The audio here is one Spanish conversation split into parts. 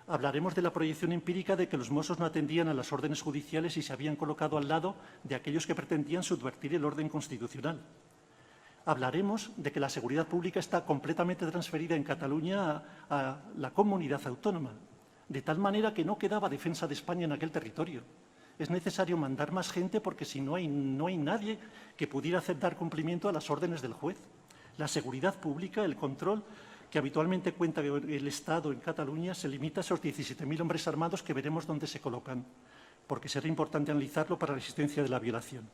Hablaremos de la proyección empírica de que los Mossos no atendían a las órdenes judiciales y se habían colocado al lado de aquellos que pretendían subvertir el orden constitucional. Hablaremos de que la seguridad pública está completamente transferida en Cataluña a la comunidad autónoma, de tal manera que no quedaba defensa de España en aquel territorio. Es necesario mandar más gente porque si no hay nadie que pudiera dar cumplimiento a las órdenes del juez. La seguridad pública, el control que habitualmente cuenta el Estado en Cataluña, se limita a esos 17.000 hombres armados que veremos dónde se colocan, porque será importante analizarlo para la existencia de la violación.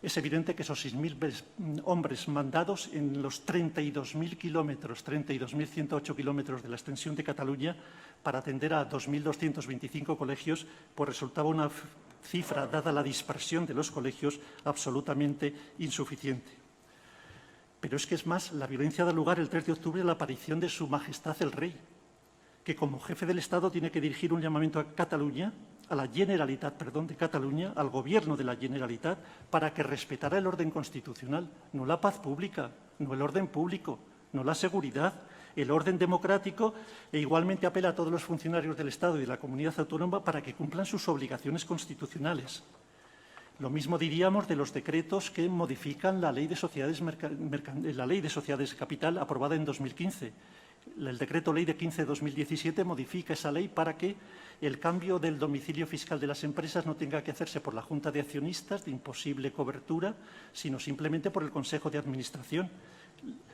Es evidente que esos 6.000 hombres mandados en los 32.000 kilómetros, 32.108 kilómetros de la extensión de Cataluña para atender a 2.225 colegios, pues resultaba una cifra, dada la dispersión de los colegios, absolutamente insuficiente. Pero es que es más, la violencia da lugar el 3 de octubre a la aparición de Su Majestad el Rey, que como jefe del Estado tiene que dirigir un llamamiento a Cataluña, a la Generalitat, de Cataluña, al Gobierno de la Generalitat, para que respetara el orden constitucional, no la paz pública, no el orden público, no la seguridad, el orden democrático, e igualmente apela a todos los funcionarios del Estado y de la comunidad autónoma para que cumplan sus obligaciones constitucionales. Lo mismo diríamos de los decretos que modifican la Ley de Sociedades, de Capital aprobada en 2015. El Decreto Ley de 15 de 2017 modifica esa ley para que el cambio del domicilio fiscal de las empresas no tenga que hacerse por la Junta de Accionistas, de imposible cobertura, sino simplemente por el Consejo de Administración.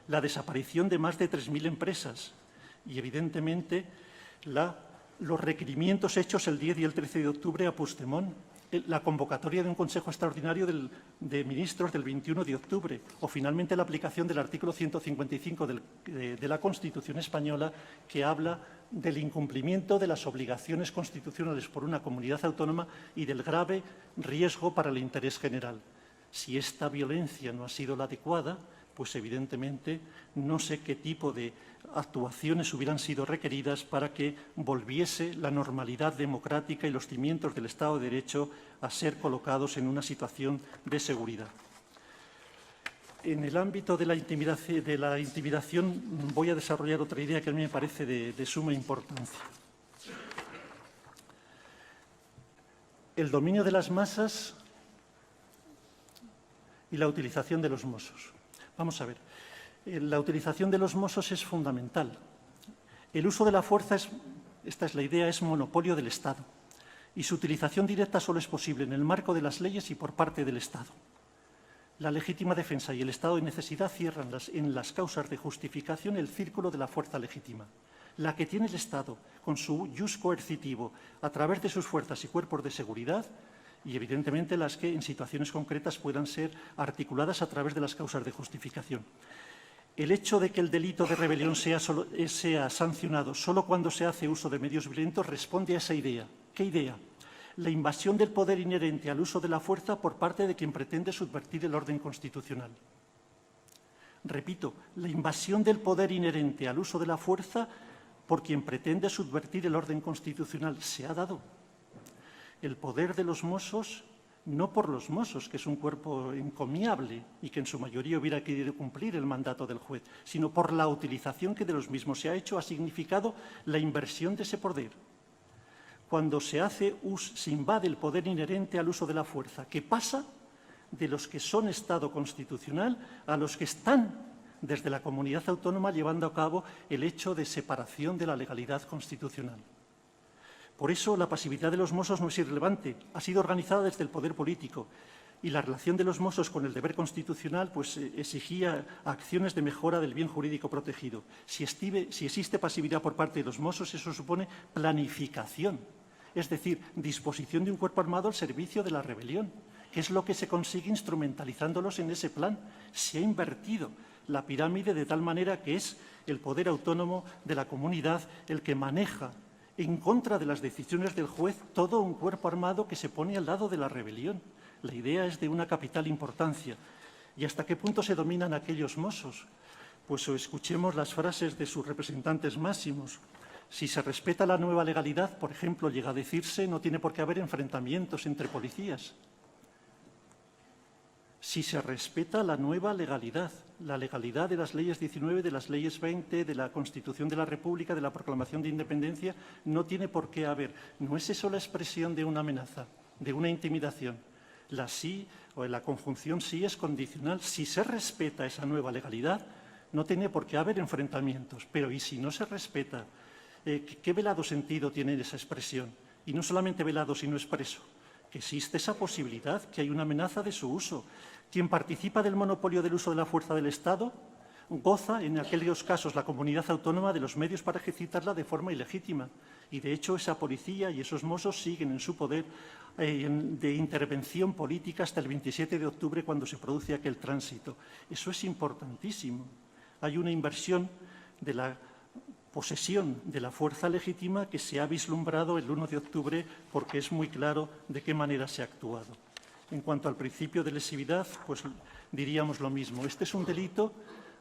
La desaparición de más de 3.000 empresas y, evidentemente, los requerimientos hechos el 10 y el 13 de octubre a Puigdemont, la convocatoria de un Consejo Extraordinario de Ministros del 21 de octubre o, finalmente, la aplicación del artículo 155 de la Constitución española, que habla del incumplimiento de las obligaciones constitucionales por una comunidad autónoma y del grave riesgo para el interés general. Si esta violencia no ha sido la adecuada, pues evidentemente no sé qué tipo de actuaciones hubieran sido requeridas para que volviese la normalidad democrática y los cimientos del Estado de Derecho a ser colocados en una situación de seguridad. En el ámbito de la intimidación voy a desarrollar otra idea que a mí me parece de suma importancia. El dominio de las masas y la utilización de los Mossos. Vamos a ver, la utilización de los Mossos es fundamental. El uso de la fuerza, esta es la idea, es monopolio del Estado y su utilización directa solo es posible en el marco de las leyes y por parte del Estado. La legítima defensa y el estado de necesidad cierran en las causas de justificación el círculo de la fuerza legítima, la que tiene el Estado con su ius coercitivo a través de sus fuerzas y cuerpos de seguridad, y, evidentemente, las que en situaciones concretas puedan ser articuladas a través de las causas de justificación. El hecho de que el delito de rebelión sea sancionado solo cuando se hace uso de medios violentos responde a esa idea. ¿Qué idea? La invasión del poder inherente al uso de la fuerza por parte de quien pretende subvertir el orden constitucional. Repito, la invasión del poder inherente al uso de la fuerza por quien pretende subvertir el orden constitucional se ha dado. El poder de los Mossos, no por los Mossos, que es un cuerpo encomiable y que en su mayoría hubiera querido cumplir el mandato del juez, sino por la utilización que de los mismos se ha hecho, ha significado la inversión de ese poder. Cuando se invade el poder inherente al uso de la fuerza, que pasa de los que son Estado constitucional a los que están desde la comunidad autónoma llevando a cabo el hecho de separación de la legalidad constitucional. Por eso, la pasividad de los Mossos no es irrelevante, ha sido organizada desde el poder político y la relación de los Mossos con el deber constitucional pues, exigía acciones de mejora del bien jurídico protegido. Si existe pasividad por parte de los Mossos, eso supone planificación, es decir, disposición de un cuerpo armado al servicio de la rebelión, que es lo que se consigue instrumentalizándolos en ese plan. Se ha invertido la pirámide de tal manera que es el poder autónomo de la comunidad el que maneja en contra de las decisiones del juez todo un cuerpo armado que se pone al lado de la rebelión. La idea es de una capital importancia. ¿Y hasta qué punto se dominan aquellos Mossos? Pues escuchemos las frases de sus representantes máximos. Si se respeta la nueva legalidad, por ejemplo, llega a decirse, no tiene por qué haber enfrentamientos entre policías. si se respeta la nueva legalidad, la legalidad de las leyes 19, de las leyes 20, de la Constitución de la República, de la Proclamación de Independencia, no tiene por qué haber. No es eso la expresión de una amenaza, de una intimidación. La sí o la conjunción sí es condicional. Si se respeta esa nueva legalidad, no tiene por qué haber enfrentamientos. Pero ¿y si no se respeta? ¿Qué velado sentido tiene esa expresión? Y no solamente velado, sino expreso. Que existe esa posibilidad, que hay una amenaza de su uso. Quien participa del monopolio del uso de la fuerza del Estado goza, en aquellos casos, la comunidad autónoma de los medios para ejercitarla de forma ilegítima. Y, de hecho, esa policía y esos mozos siguen en su poder de intervención política hasta el 27 de octubre, cuando se produce aquel tránsito. Eso es importantísimo. Hay una inversión de la posesión de la fuerza legítima que se ha vislumbrado el 1 de octubre, porque es muy claro de qué manera se ha actuado. En cuanto al principio de lesividad, pues diríamos lo mismo. Este es un delito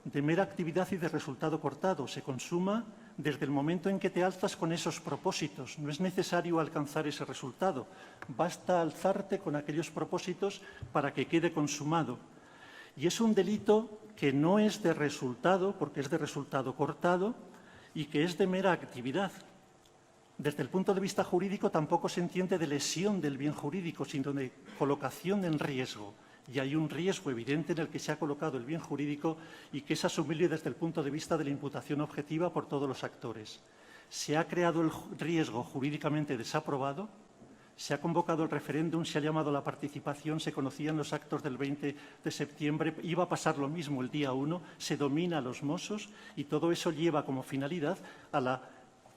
de mera actividad y de resultado cortado. Se consuma desde el momento en que te alzas con esos propósitos. No es necesario alcanzar ese resultado. Basta alzarte con aquellos propósitos para que quede consumado. Y es un delito que no es de resultado, porque es de resultado cortado, y que es de mera actividad. Desde el punto de vista jurídico tampoco se entiende de lesión del bien jurídico, sino de colocación en riesgo. Y hay un riesgo evidente en el que se ha colocado el bien jurídico y que es asumible desde el punto de vista de la imputación objetiva por todos los actores. Se ha creado el riesgo jurídicamente desaprobado, se ha convocado el referéndum, se ha llamado a la participación, se conocían los actos del 20 de septiembre, iba a pasar lo mismo el día 1, se domina a los mozos y todo eso lleva como finalidad a la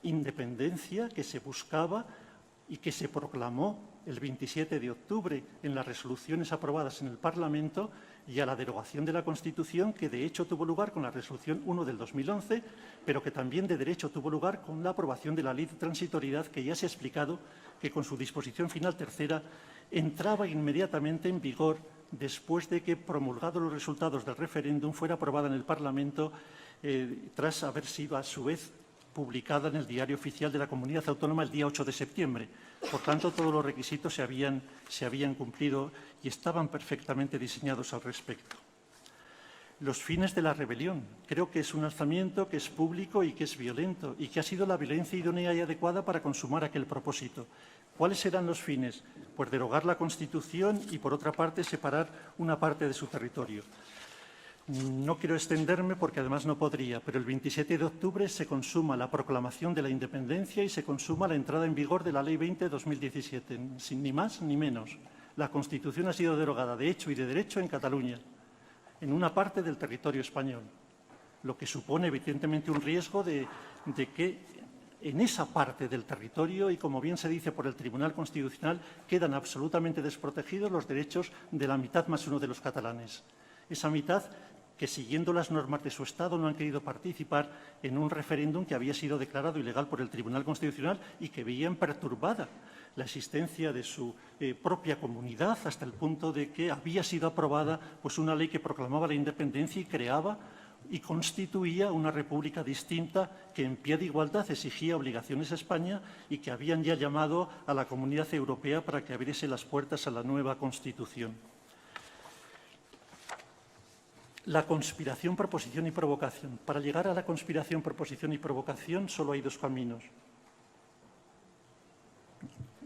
independencia que se buscaba y que se proclamó el 27 de octubre en las resoluciones aprobadas en el Parlamento y a la derogación de la Constitución, que de hecho tuvo lugar con la Resolución 1 del 2011, pero que también de derecho tuvo lugar con la aprobación de la Ley de Transitoriedad, que ya se ha explicado que con su disposición final tercera entraba inmediatamente en vigor después de que, promulgados los resultados del referéndum, fuera aprobada en el Parlamento tras haber sido a su vez publicada en el Diario Oficial de la Comunidad Autónoma el día 8 de septiembre. Por tanto, todos los requisitos se habían cumplido y estaban perfectamente diseñados al respecto. Los fines de la rebelión. Creo que es un alzamiento que es público y que es violento y que ha sido la violencia idónea y adecuada para consumar aquel propósito. ¿Cuáles serán los fines? Pues derogar la Constitución y, por otra parte, separar una parte de su territorio. No quiero extenderme porque además no podría, pero el 27 de octubre se consuma la proclamación de la independencia y se consuma la entrada en vigor de la Ley 20 de 2017, sin ni más ni menos. La Constitución ha sido derogada de hecho y de derecho en Cataluña, en una parte del territorio español, lo que supone evidentemente un riesgo de que en esa parte del territorio, y como bien se dice por el Tribunal Constitucional, quedan absolutamente desprotegidos los derechos de la mitad más uno de los catalanes. Esa mitad que, siguiendo las normas de su Estado, no han querido participar en un referéndum que había sido declarado ilegal por el Tribunal Constitucional y que veían perturbada la existencia de su propia comunidad, hasta el punto de que había sido aprobada pues, una ley que proclamaba la independencia y creaba y constituía una república distinta que, en pie de igualdad, exigía obligaciones a España y que habían ya llamado a la Comunidad Europea para que abriese las puertas a la nueva Constitución. La conspiración, proposición y provocación. Para llegar a la conspiración, proposición y provocación solo hay dos caminos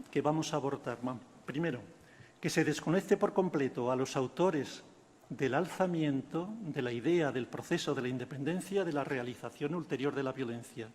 que vamos a abordar. Primero, que se desconecte por completo a los autores del alzamiento, de la idea del proceso de la independencia, de la realización ulterior de la violencia,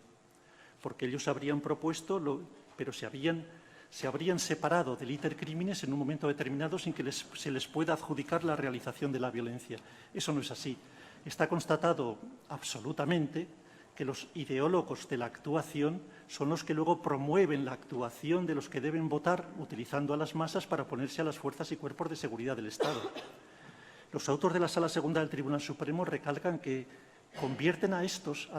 porque ellos habrían propuesto, pero se habrían separado del iter criminis en un momento determinado sin que se les pueda adjudicar la realización de la violencia. Eso no es así. Está constatado absolutamente que los ideólogos de la actuación son los que luego promueven la actuación de los que deben votar utilizando a las masas para oponerse a las fuerzas y cuerpos de seguridad del Estado. Los autores de la Sala Segunda del Tribunal Supremo recalcan que convierten a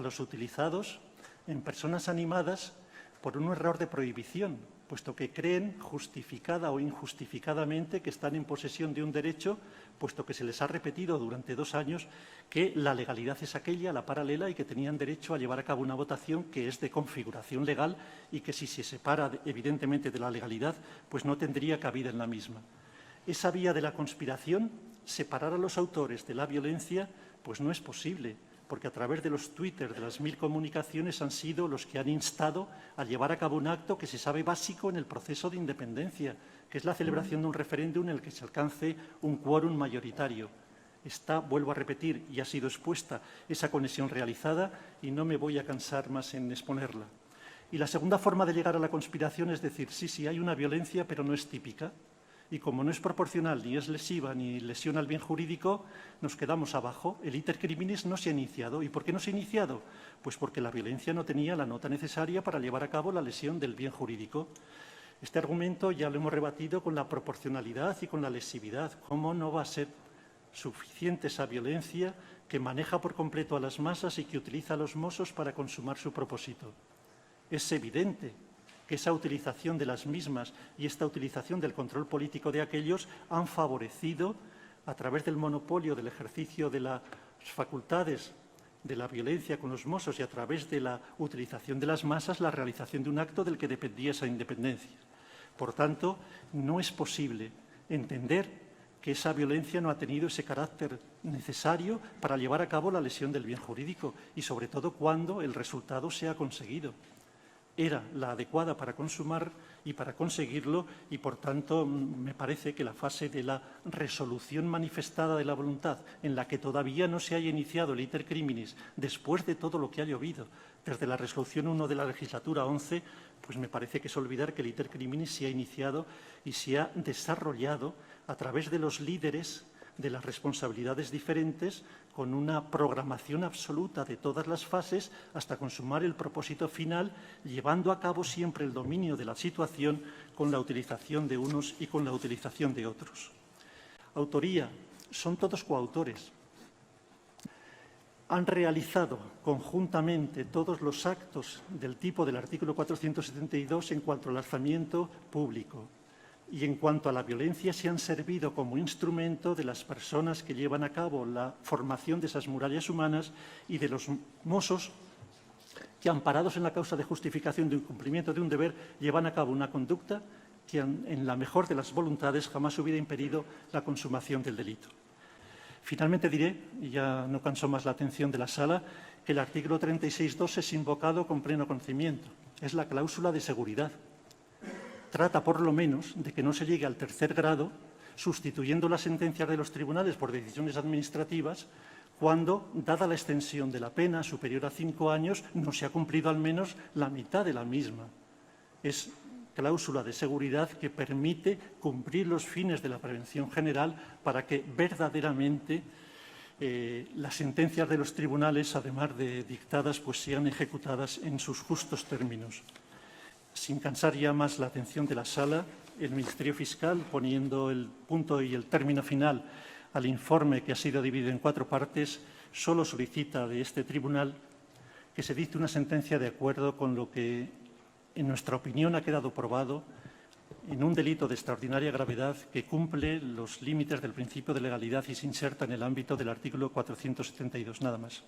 los utilizados, en personas animadas por un error de prohibición, puesto que creen justificada o injustificadamente que están en posesión de un derecho, puesto que se les ha repetido durante 2 años que la legalidad es aquella, la paralela, y que tenían derecho a llevar a cabo una votación que es de configuración legal y que, si se separa evidentemente de la legalidad, pues no tendría cabida en la misma. Esa vía de la conspiración separar a los autores de la violencia pues no es posible, porque a través de los Twitter, de las 1000 comunicaciones, han sido los que han instado a llevar a cabo un acto que se sabe básico en el proceso de independencia, que es la celebración de un referéndum en el que se alcance un quórum mayoritario. Está, vuelvo a repetir, y ha sido expuesta esa conexión realizada y no me voy a cansar más en exponerla. Y la segunda forma de llegar a la conspiración es decir, sí, hay una violencia, pero no es típica. Y como no es proporcional, ni es lesiva, ni lesiona el bien jurídico, nos quedamos abajo. El iter criminis no se ha iniciado. ¿Y por qué no se ha iniciado? Pues porque la violencia no tenía la nota necesaria para llevar a cabo la lesión del bien jurídico. Este argumento ya lo hemos rebatido con la proporcionalidad y con la lesividad. ¿Cómo no va a ser suficiente esa violencia que maneja por completo a las masas y que utiliza a los mozos para consumar su propósito? Es evidente que esa utilización de las mismas y esta utilización del control político de aquellos han favorecido, a través del monopolio del ejercicio de las facultades de la violencia con los mozos y a través de la utilización de las masas, la realización de un acto del que dependía esa independencia. Por tanto, no es posible entender que esa violencia no ha tenido ese carácter necesario para llevar a cabo la lesión del bien jurídico y, sobre todo, cuando el resultado se ha conseguido. Era la adecuada para consumar y para conseguirlo y, por tanto, me parece que la fase de la resolución manifestada de la voluntad, en la que todavía no se haya iniciado el iter criminis, después de todo lo que ha llovido, desde la resolución 1 de la legislatura 11, pues me parece que es olvidar que el iter criminis se ha iniciado y se ha desarrollado a través de los líderes de las responsabilidades diferentes, con una programación absoluta de todas las fases hasta consumar el propósito final, llevando a cabo siempre el dominio de la situación con la utilización de unos y con la utilización de otros. Autoría. Son todos coautores. Han realizado conjuntamente todos los actos del tipo del artículo 472 en cuanto al alzamiento público. Y en cuanto a la violencia, se han servido como instrumento de las personas que llevan a cabo la formación de esas murallas humanas y de los mozos que, amparados en la causa de justificación de incumplimiento de un deber, llevan a cabo una conducta que, en la mejor de las voluntades, jamás hubiera impedido la consumación del delito. Finalmente diré, y ya no canso más la atención de la sala, que el artículo 36.2 es invocado con pleno conocimiento. Es la cláusula de seguridad. Trata, por lo menos, de que no se llegue al tercer grado, sustituyendo las sentencias de los tribunales por decisiones administrativas, cuando, dada la extensión de la pena superior a 5 años, no se ha cumplido al menos la mitad de la misma. Es cláusula de seguridad que permite cumplir los fines de la prevención general para que verdaderamente las sentencias de los tribunales, además de dictadas, pues sean ejecutadas en sus justos términos. Sin cansar ya más la atención de la sala, el Ministerio Fiscal, poniendo el punto y el término final al informe que ha sido dividido en 4 partes, solo solicita de este tribunal que se dicte una sentencia de acuerdo con lo que, en nuestra opinión, ha quedado probado en un delito de extraordinaria gravedad que cumple los límites del principio de legalidad y se inserta en el ámbito del artículo 472. Nada más.